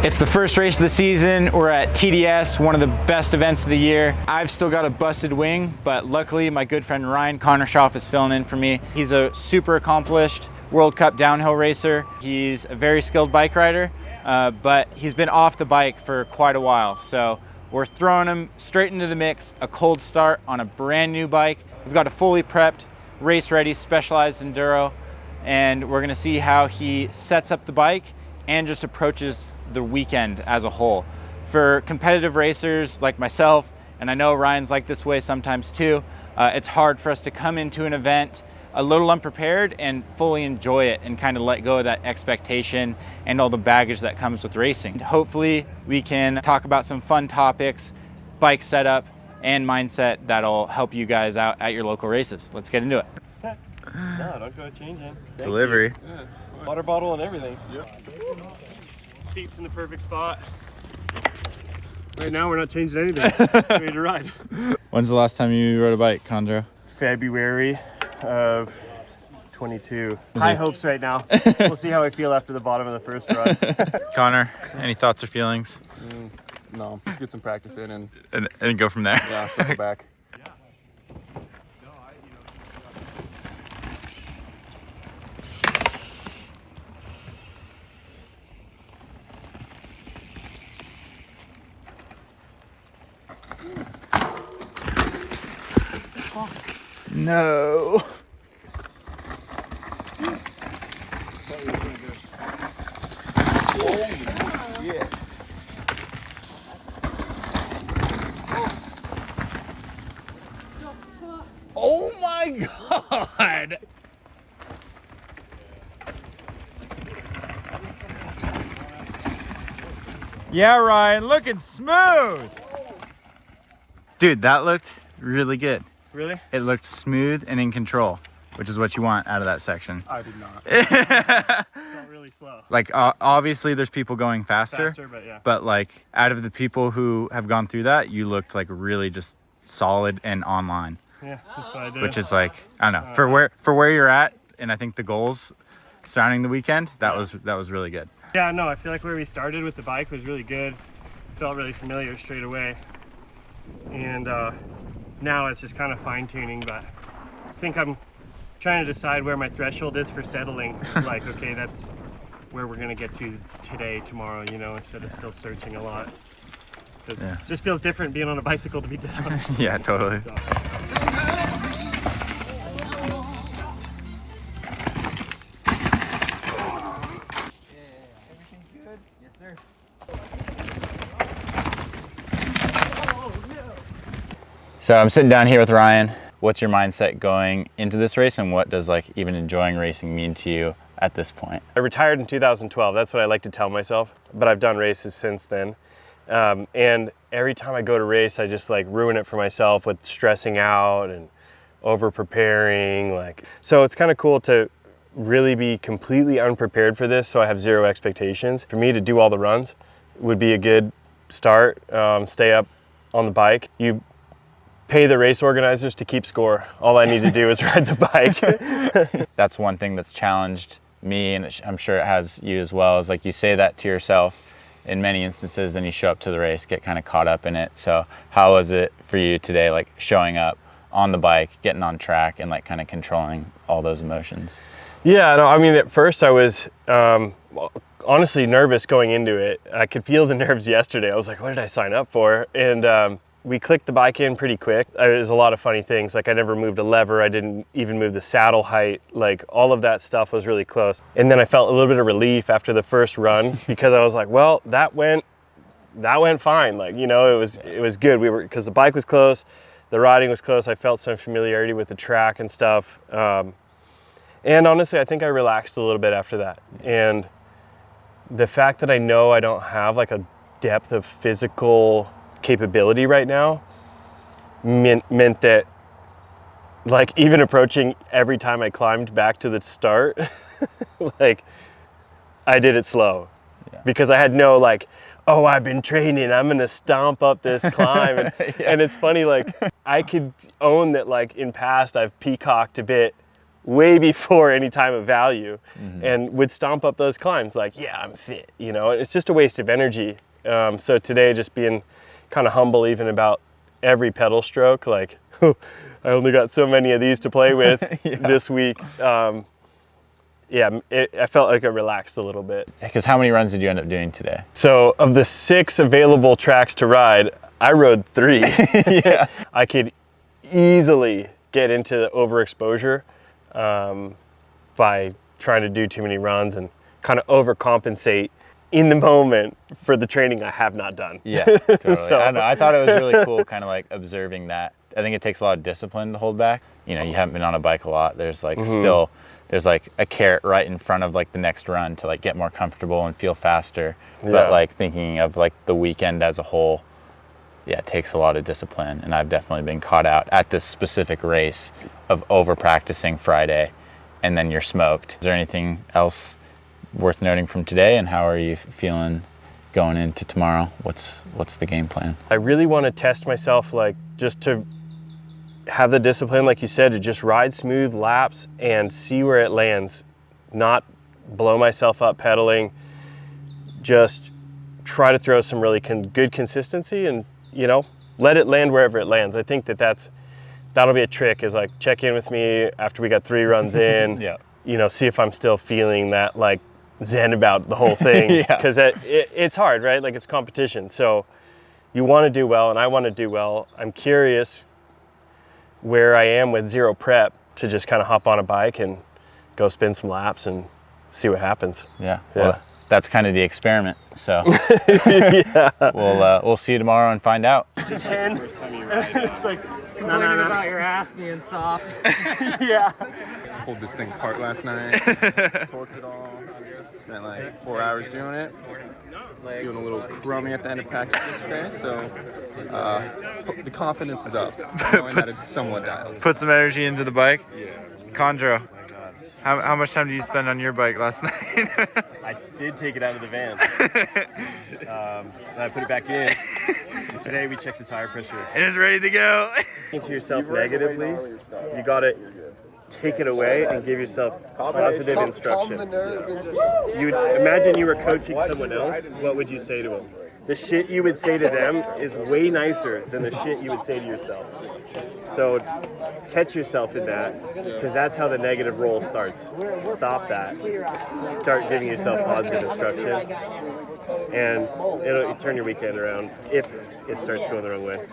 It's the first race of the season. We're at TDS, one of the best events of the year. I've still got a busted wing, but luckily my good friend Ryan Condrashoff is filling in for me. He's a super accomplished World Cup downhill racer. He's a very skilled bike rider, but he's been off the bike for quite a while. So we're throwing him straight into the mix, a cold start on a brand new bike. We've got a fully prepped, race ready Specialized Enduro, and we're gonna see how he sets up the bike and just approaches the weekend as a whole. For competitive racers like myself, and I know Ryan's like this way sometimes too, it's hard for us to come into an event a little unprepared and fully enjoy it and kind of let go of that expectation and all the baggage that comes with racing. Hopefully we can talk about some fun topics, bike setup, and mindset that'll help you guys out at your local races. Let's get into it. No, don't go changing. Delivery. Yeah. Water bottle and everything. Yep. Seats in the perfect spot. Right now we're not changing anything. Ready to ride. When's the last time you rode a bike, Condra? February of 22. High hopes right now. We'll see how I feel after the bottom of the first run. Connor, any thoughts or feelings? No, let's get some practice in And go from there. yeah, circle back. No. Oh my God. Yeah, Ryan, looking smooth. Dude, that looked really good. Really? It looked smooth and in control, which is what you want out of that section. I did not. Felt really slow. Like, obviously there's people going faster, but yeah. but like out of the people who have gone through that, you looked like really just solid and online, Yeah, that's what I did. which is like, I don't know, for where you're at, and I think the goals surrounding the weekend, that was really good. Yeah, no, I feel like where we started with the bike was really good. Felt really familiar straight away. And now it's just kind of fine tuning, but I think I'm trying to decide where my threshold is for settling. Like, okay, that's where we're gonna get to today, tomorrow, you know, instead of still searching a lot. Because it just feels different being on a bicycle, to be dead honest. Yeah, totally. So. So I'm sitting down here with Ryan. What's your mindset going into this race, and what does like even enjoying racing mean to you at this point? I retired in 2012. That's what I like to tell myself, but I've done races since then. And every time I go to race, I just like ruin it for myself with stressing out and over preparing. So it's kind of cool to really be completely unprepared for this, so I have zero expectations. For me to do all the runs would be a good start. Stay up on the bike. You pay the race organizers to keep score. All I need to do is ride the bike. That's one thing that's challenged me, and I'm sure it has you as well, is like you say that to yourself in many instances, then you show up to the race, get kind of caught up in it. So how was it for you today, like showing up on the bike, getting on track, and like kind of controlling all those emotions? Yeah, no, I mean, at first I was honestly nervous going into it. I could feel the nerves yesterday. I was like, what did I sign up for? And we clicked the bike in pretty quick. There's a lot of funny things. Like I never moved a lever. I didn't even move the saddle height. Like all of that stuff was really close. And then I felt a little bit of relief after the first run because I was like, well, that went fine. Like, you know, it was good. Because the bike was close, the riding was close. I felt some familiarity with the track and stuff. And honestly, I think I relaxed a little bit after that. And the fact that I know I don't have like a depth of physical capability right now meant that like even approaching every time I climbed back to the start, like I did it slow because I had no like, oh, I've been training, I'm gonna stomp up this climb. And, and it's funny, like I could own that like in past I've peacocked a bit way before any time of value, and would stomp up those climbs like, yeah, I'm fit, you know. It's just a waste of energy. So today, just being kind of humble even about every pedal stroke, like, I only got so many of these to play with this week. I felt like I relaxed a little bit. Because how many runs did you end up doing today? So of the 6 available tracks to ride, I rode 3. Yeah. I could easily get into the overexposure by trying to do too many runs and kind of overcompensate in the moment for the training I have not done. Yeah, totally. So. I don't know. I thought it was really cool kind of like observing that. I think it takes a lot of discipline to hold back. You know, you haven't been on a bike a lot. There's like there's like a carrot right in front of like the next run to like get more comfortable and feel faster. Yeah. But like thinking of like the weekend as a whole, yeah, it takes a lot of discipline. And I've definitely been caught out at this specific race of over practicing Friday and then you're smoked. Is there anything else worth noting from today, and how are you feeling going into tomorrow? What's the game plan? I really want to test myself, like just to have the discipline, like you said, to just ride smooth laps and see where it lands, not blow myself up pedaling, just try to throw some really good consistency and, you know, let it land wherever it lands. I think that'll be a trick, is like check in with me after we got 3 runs in, Yeah. You know, see if I'm still feeling that like zen about the whole thing, because it's hard, right? Like it's competition, so you want to do well and I want to do well. I'm curious where I am with 0 prep to just kind of hop on a bike and go spin some laps and see what happens. Yeah. Well, that's kind of the experiment. So we'll see you tomorrow and find out. Just hand. First time you ride, it's like complaining about your ass being soft. Yeah. Pulled this thing apart last night. Torqued it all. Spent like 4 hours doing it. Feeling a little crummy at the end of practice yesterday, so the confidence is up. Knowing that it's somewhat dialed. Put some energy into the bike. Yeah. Condro, how much time did you spend on your bike last night? I did take it out of the van. And I put it back in. And today we checked the tire pressure. And it's ready to go. Think to yourself negatively, you gotta take it away and give yourself positive instruction. You would imagine you were coaching someone else, what would you say to them? The shit you would say to them is way nicer than the shit you would say to yourself. So catch yourself in that, because that's how the negative roll starts. Stop that. Start giving yourself positive instruction, and it'll turn your weekend around if it starts going the wrong way.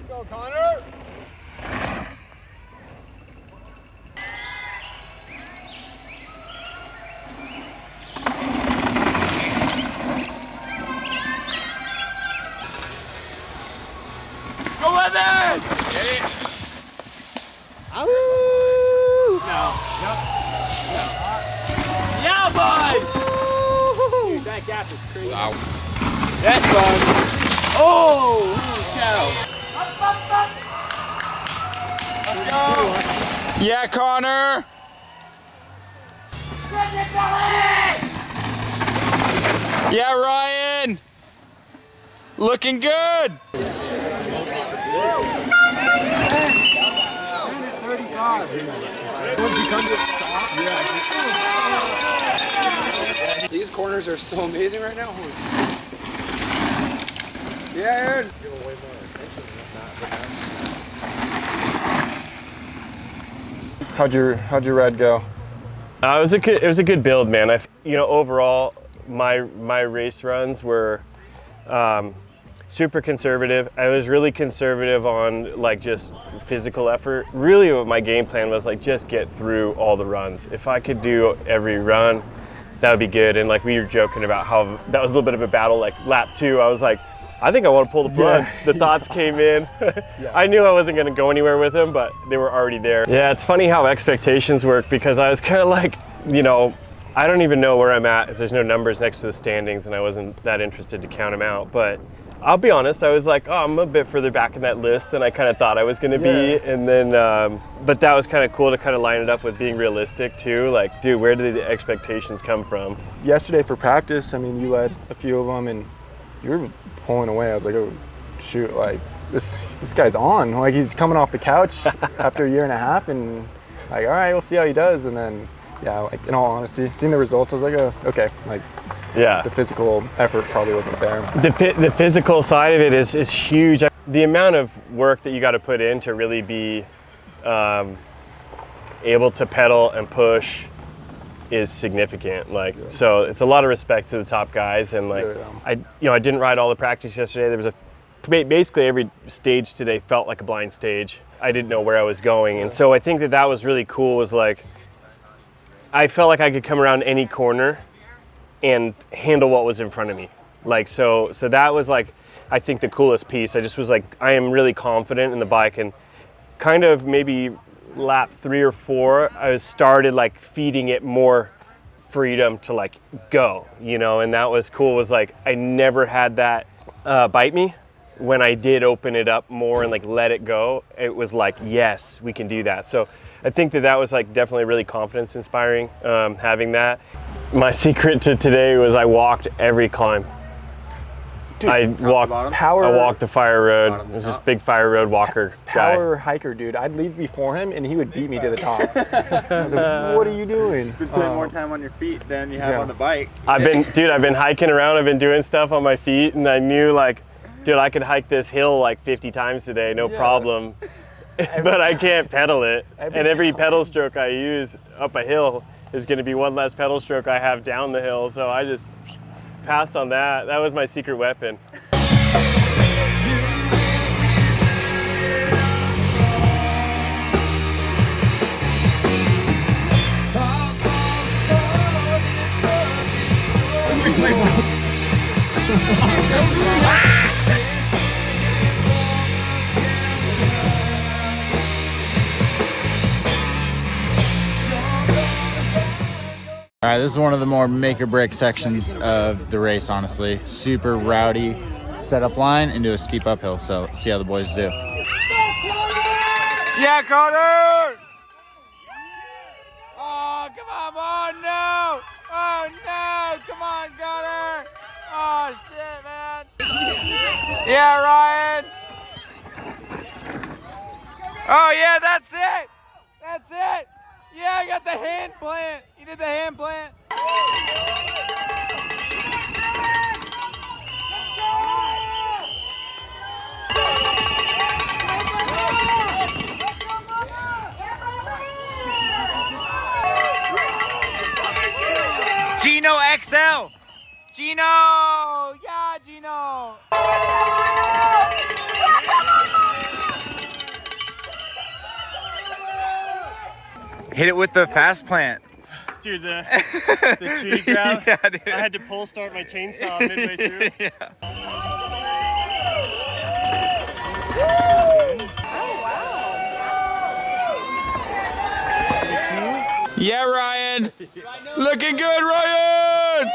Go, Connor! Go Evans! Yeah, bud! Dude, that gap is crazy. Wow. That's fun. Oh, Let's go. Yeah, Connor. Yeah, Ryan. Looking good. These corners are so amazing right now. Yeah, Aaron. How'd your ride go? It was a good build, man. Overall, my race runs were super conservative. I was really conservative on like just physical effort. Really what my game plan was, like, just get through all the runs. If I could do every run, that would be good. And like we were joking about how that was a little bit of a battle, like lap 2, I was like, I think I want to pull the plug. Yeah. The thoughts came in. I knew I wasn't going to go anywhere with them, but they were already there. Yeah, it's funny how expectations work, because I was kind of like, I don't even know where I'm at, as there's no numbers next to the standings and I wasn't that interested to count them out. But I'll be honest, I was like, oh, I'm a bit further back in that list than I kind of thought I was going to be. And then, but that was kind of cool to kind of line it up with being realistic too. Like, dude, where did the expectations come from? Yesterday for practice, I mean, you led a few of them and you were pulling away. I was like, oh, shoot, like, this guy's on. Like, he's coming off the couch after a year and a half, and like, all right, we'll see how he does. And then, yeah, like, in all honesty, seeing the results, I was like, oh, okay, like, yeah, the physical effort probably wasn't there. The physical side of it is huge. The amount of work that you got to put in to really be able to pedal and push is significant. Like, yeah. So it's a lot of respect to the top guys. And like, yeah. I didn't ride all the practice yesterday. There was basically every stage today felt like a blind stage. I didn't know where I was going. And so I think that was really cool, was like, I felt like I could come around any corner and handle what was in front of me. Like, so that was like, I think the coolest piece. I just was like, I am really confident in the bike, and kind of maybe lap 3 or 4, I started like feeding it more freedom to like go, you know, and that was cool. Was like, I never had that bite me. When I did open it up more and like let it go, it was like, yes, we can do that. So I think that was like definitely really confidence inspiring, having that. My secret to today was I walked every climb. Dude, I walked the fire road. It was this big fire road walker power hiker, dude. I'd leave before him and he would beat me to the top. I was like, what are you doing? You could spend more time on your feet than you have on the bike. I've been hiking around. I've been doing stuff on my feet, and I knew like, dude, I could hike this hill like 50 times today, no problem. But I can't pedal it. And every pedal stroke I use up a hill is going to be one less pedal stroke I have down the hill. So I just passed on that. That was my secret weapon. All right, this is one of the more make or break sections of the race, honestly. Super rowdy setup line into a steep uphill, so let's see how the boys do. Yeah, Connor! Oh, come on, oh no! Oh no, come on, Connor! Oh shit, man! Yeah, Ryan! Oh yeah, that's it! That's it! Yeah, I got the hand plant. You did the hand plant. Gino XL. Gino. Yeah, Gino. Hit it with the fast plant. Dude, the tree grab, yeah, dude. I had to pull start my chainsaw midway through. Yeah. Yeah, Ryan. Looking good, Ryan.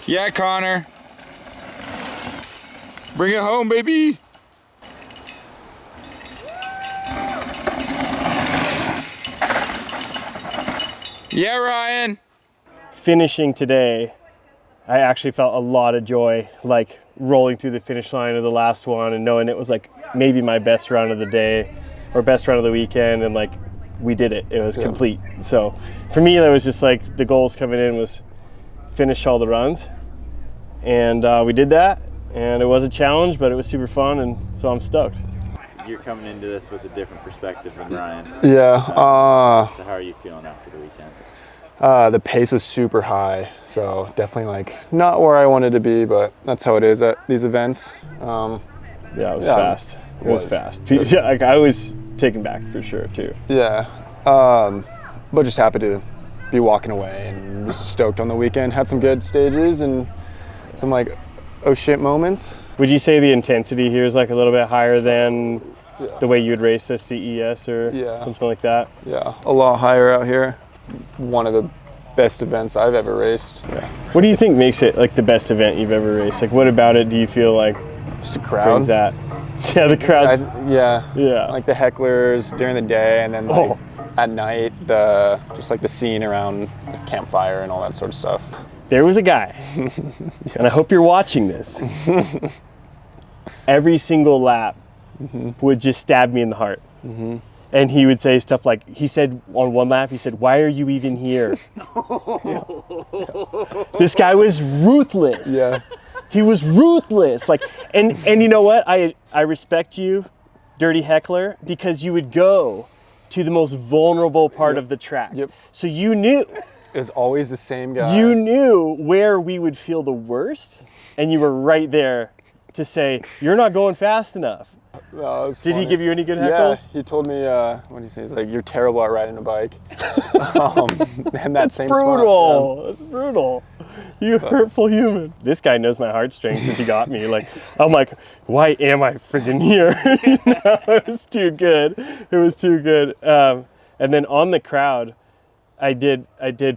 Yeah, Connor. Bring it home, baby. Yeah, Ryan. Finishing today, I actually felt a lot of joy, like rolling through the finish line of the last one and knowing it was like maybe my best run of the day or best run of the weekend, and like we did it. It was complete. So for me, that was just like the goals coming in was finish all the runs, and we did that, and it was a challenge, but it was super fun, and so I'm stoked. You're coming into this with a different perspective than Ryan. Yeah. So how are you feeling after the weekend? The pace was super high, so definitely like not where I wanted to be, but that's how it is at these events. Yeah, it was Yeah, fast. It was fast. Yeah, like I was taken back for sure too. Yeah, but just happy to be walking away and just stoked on the weekend. Had some good stages and some like oh shit moments. Would you say the intensity here is like a little bit higher than the way you would race a CES or something like that? Yeah, a lot higher out here. One of the best events I've ever raced. Yeah. What do you think makes it like the best event you've ever raced? Like what about it do you feel like Just the crowd. brings that? Yeah, the crowds. Yeah. Like the hecklers during the day, and then like at night, just like the scene around the campfire and all that sort of stuff. There was a guy, and I hope you're watching this. Every single lap would just stab me in the heart. And he would say stuff like, he said on one lap, he said, "Why are you even here?" This guy was ruthless. Yeah. He was ruthless. Like, and you know what? I respect you, dirty heckler, because you would go to the most vulnerable part of the track. Yep. So you knew. It was always the same guy. You knew where we would feel the worst, and you were right there to say, "You're not going fast enough." No, it was Did he funny. give you any good Yeah, heckles? he told me, what did he say? He's like, "You're terrible at riding a bike." And that same spot, Brutal. That's brutal. You hurtful human. This guy knows my heartstrings if he got me. Like, I'm like, why am I freaking here? It was too good. It was too good. And then on the crowd, I did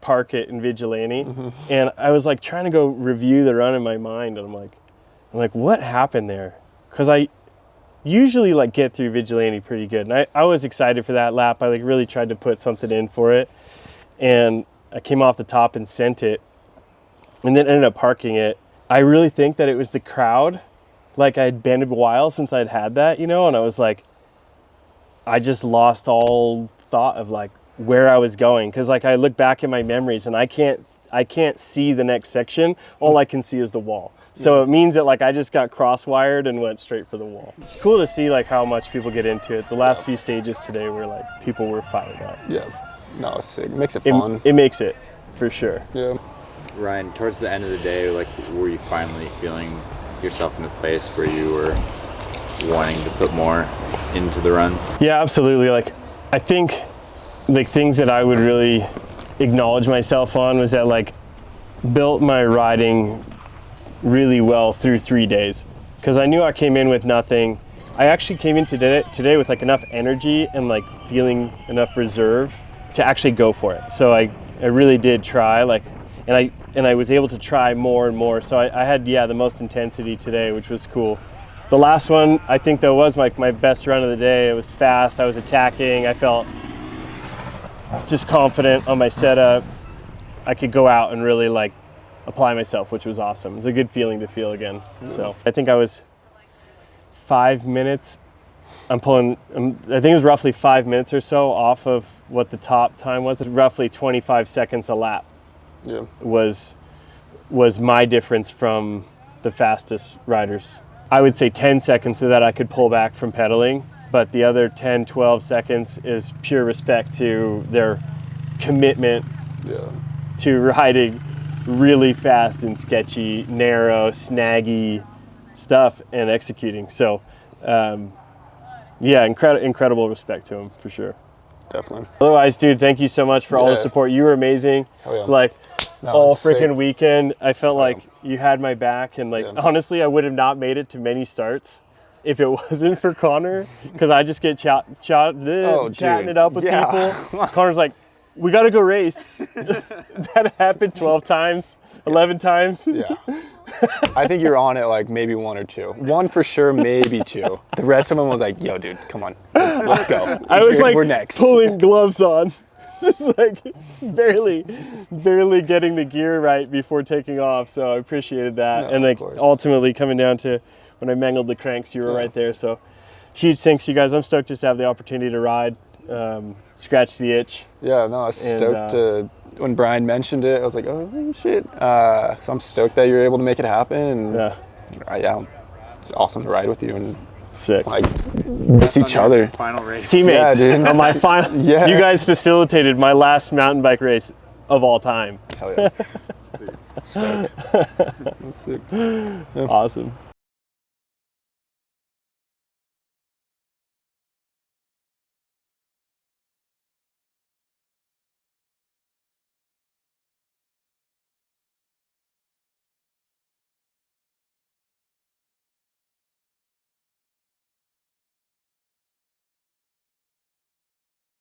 park it in Vigilante, and I was like trying to go review the run in my mind, and I'm like, what happened there? Because I usually like get through Vigilante pretty good, and I was excited for that lap. I like really tried to put something in for it, and I came off the top and sent it, and then ended up parking it. I really think that it was the crowd. Like I'd been a while since I'd had that, you know, and I was like, I just lost all thought of like where I was going, because like I look back in my memories and I can't see the next section. All I can see is the wall. So it means that like I just got cross-wired and went straight for the wall. It's cool to see like how much people get into it. The last few stages today were like people were fired up. Yeah. No, it's sick. It makes it fun. It makes it for sure. Yeah. Ryan, towards the end of the day, like, were you finally feeling yourself in a place where you were wanting to put more into the runs? Yeah, absolutely. Like, I think like things that I would really acknowledge myself on was that like built my riding really well through 3 days, because I knew I came in with nothing. I actually came in today with like enough energy and like feeling enough reserve to actually go for it. So I really did try, like, and I was able to try more and more. So I had, the most intensity today, which was cool. The last one, I think though, was like my best run of the day. It was fast, I was attacking, I felt just confident on my setup. I could go out and really like apply myself, which was awesome. It was a good feeling to feel again. So I think I was 5 minutes. I think it was roughly 5 minutes or so off of what the top time was. Roughly 25 seconds a lap. Yeah. was my difference from the fastest riders. I would say 10 seconds so that I could pull back from pedaling, but the other 10, 12 seconds is pure respect to their commitment to riding really fast and sketchy, narrow, snaggy stuff and executing. So incredible respect to them for sure. Definitely. Otherwise, dude, thank you so much for all the support. You were amazing. Oh, yeah. Like all freaking weekend, I felt like you had my back, and like honestly, I would have not made it to many starts if it wasn't for Connor, because I just get chatting it up with people. Connor's like, "We got to go race." That happened 12 times, 11 times. Yeah. I think you're on it like maybe one or two. One for sure, maybe two. The rest of them was like, "Yo, dude, come on, let's go." I was like we're next. pulling gloves on, just like barely getting the gear right before taking off. So I appreciated that. No, and like of course. ultimately coming down to when I mangled the cranks, you were right there. So huge thanks to you guys. I'm stoked just to have the opportunity to ride, scratch the itch. Yeah, no, I was stoked to, when Brian mentioned it, I was like, oh shit. So I'm stoked that you're able to make it happen, and it's awesome to ride with you and sick. Like miss each other. Final race. Teammates. Yeah, dude. On my final, you guys facilitated my last mountain bike race of all time. Hell yeah. Stoked. That's sick. Awesome.